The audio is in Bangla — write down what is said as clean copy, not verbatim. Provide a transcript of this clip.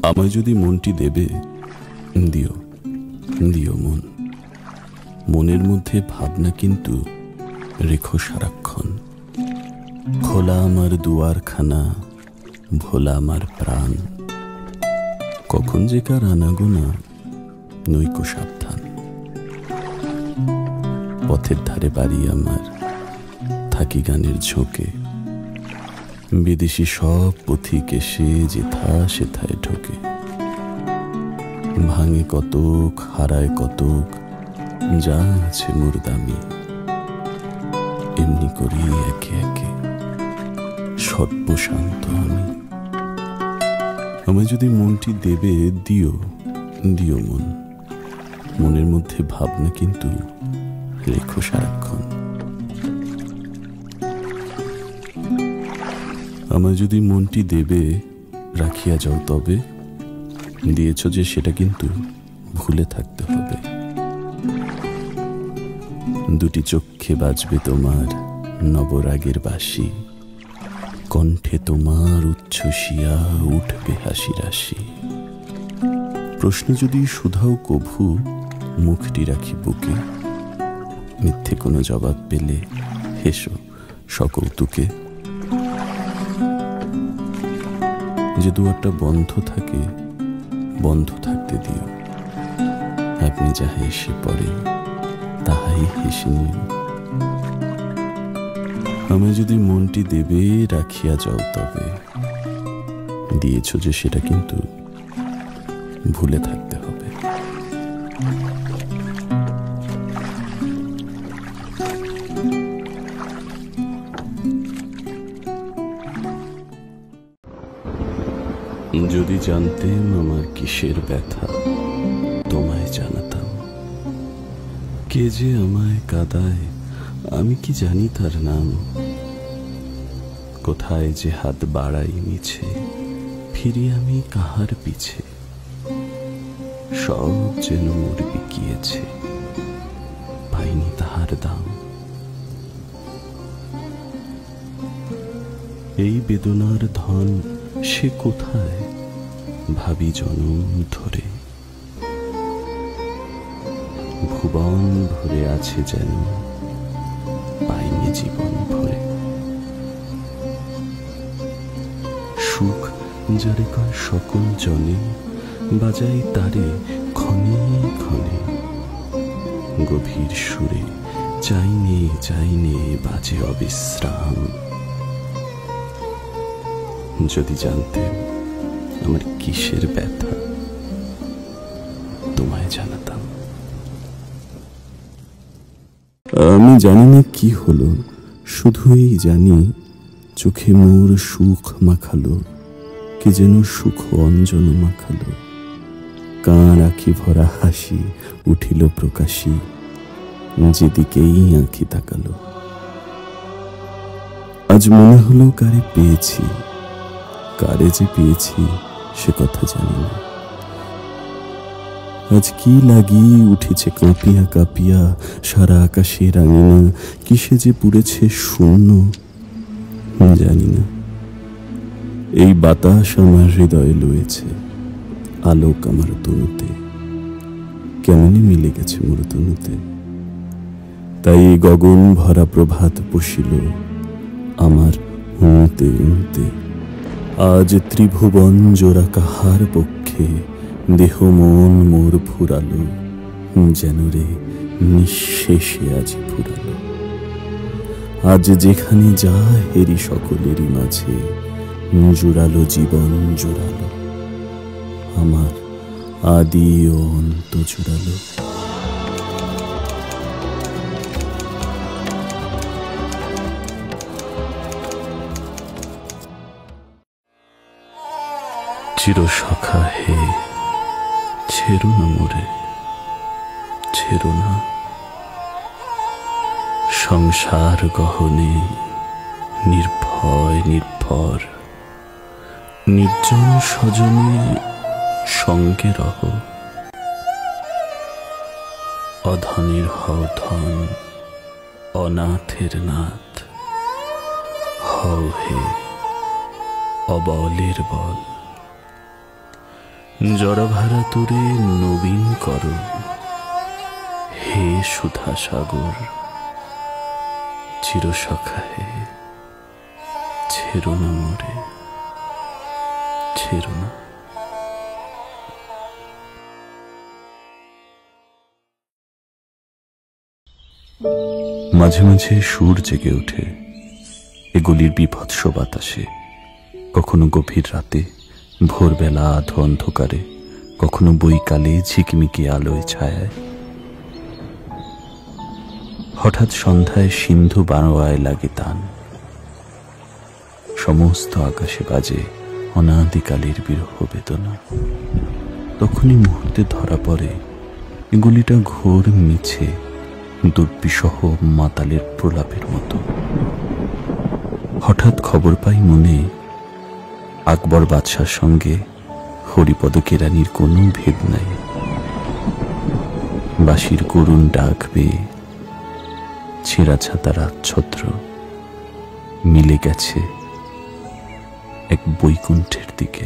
আমায় যদি মনটি দেবে, দিও দিও মন। মনের মধ্যে ভাবনা কিন্তু রেখো সারাক্ষণ। খোলা আমার দুয়ারখানা, ভোলা আমার প্রাণ। কখন যে কার আনাগোনা, নৈকো সাবধান। পথের ধারে বাড়ি আমার, থাকি গানের ঝোঁকে। বিদেশি সব পথিক এসে যেথা সেথায় ঢোকে। ভাঙে কতক, হারায় কতক, যা আছে মোর দামি। এমনি করি একে একে সর্বশান্ত আমি। আমায় যদি মনটি দেবে, দিও দিও মন। মনের মধ্যে ভাবনা কিন্তু রেখো সারাক্ষণ। আমায় যদি মনটি দেবে, রাখিয়া যাও তবে। দিয়েছ যে সেটা কিন্তু ভুলে থাকতে হবে। দুটি চক্ষে বাজবে তোমার নবরাগের বাঁশি। কণ্ঠে তোমার উচ্ছ্বসিয়া উঠবে হাসি রাশি। প্রশ্ন যদি শুধাও কভু, মুখটি রাখি বুকে। মিথ্যে কোনো জবাব পেলে হেসো সকৌতুকে। যে দুয়ারটা বন্ধ থাকে, বন্ধ থাকতে দিও। আপনি যাহা এসে পড়ে, তাহাই হেসে নিও। আমায় যদি মনটি দেবে, রাখিয়া যাও তবে। দিয়েছ যে সেটা কিন্তু ভুলে থাকতে হবে। যদি জানতেম আমার কিসের ব্যথা, তোমায় জানাতাম। কে যে আমায় কাঁদায়, আমি কি জানি তার নাম। কোথায় যে হাত বাড়াই মিছে, ফিরি আমি কাহার পিছে। সব যেন মোর বিকিয়েছে, পাইনি তাহার দাম। এই বেদনার ধন সে কোথায়, ভাবি জনম ধরে। ভুবন ভরে আছে যেন, পাইনি জীবন ভরে। সুখ যারে কয় সকল জনে, বাজাই তারে ক্ষণে ক্ষণে। গভীর সুরে চাইনে চাইনে বাজে অবিশ্রাম। যদি জানতেম আমার কিসের ব্যথা, তোমায় জানাতাম। আমি জানি না কি হলো, শুধুই জানি চোখে মোর সুখ মাখালো। কে যেন সুখ অঞ্জন মাখালো। কার আঁখি ভরা হাসি উঠিল প্রকাশী, যেদিকেই আঁখি তাকালো। আজ মনে হলো কারে পেয়েছি, কারে যে পেয়েছি সে কথা জানি না। আজ কি লাগিয়ে উঠেছে কাঁপিয়া কাঁপিয়া সারা আকাশে রাঙিনা। কিসে যে পুড়েছে শূন্য, জানি না। এই বাতাস আমার হৃদয়ে লয়েছে, আলোক আমার তনুতে। কেমনি মিলে গেছে মোর তনুতে। তাই গগন ভরা প্রভাত পশিল আমার উনতে উনতে। আজ ত্রিভুবন জোড়া কাহার পক্ষে, দেহ মন মোর ফুরালো। যেন রে নিঃশেষে আজ ফুরালো। আজ যেখানে যা হেরি সকলেরই মাঝে, জোড়ালো জীবন জোড়ালো। আমার আদি ও অন্ত জোড়ালো। চিরসখা হে, ছেড়ো না মোরে, ছেড়ো না। সংসার গহনে নির্ভয় নির্ভর, নির্জন স্বজনে সঙ্গে রহ। অধনের হও ধন, অনাথের নাথ হও হে, অবলের বল। জরাভারা তোরে নবীন কর হে সুধা সাগর, চিরসখা হে ছেড়ো না মোরে, ছেড়ো না। মাঝে মাঝে সুর জেগে ওঠে এগুলির বিভৎস বাতাসে, কখনো গভীর রাতে, ভোরবেলা আধো অন্ধকারে, কখনো বৈকালে ঝিকমিকি আলোয় ছায়ায়। হঠাৎ সন্ধ্যায় সিন্ধু বানোয়ায় লাগে তান, সমস্ত আকাশে বাজে অনাদিকালের বিরহ বেদনা। তখনই মুহূর্তে ধরা পড়ে এগুলিটা ঘোর মিছে দুর্বিষহ মাতালের প্রলাপের মতো। হঠাৎ খবর পাই মনে, আকবর বাদশার সঙ্গে হরিপদ কেরানির কোনো ভেদ নাই। বাঁশির করুণ ডাক পেয়ে ছেঁড়া ছাতার আচ্ছদ্র মিলে গেছে এক বৈকুণ্ঠের দিকে।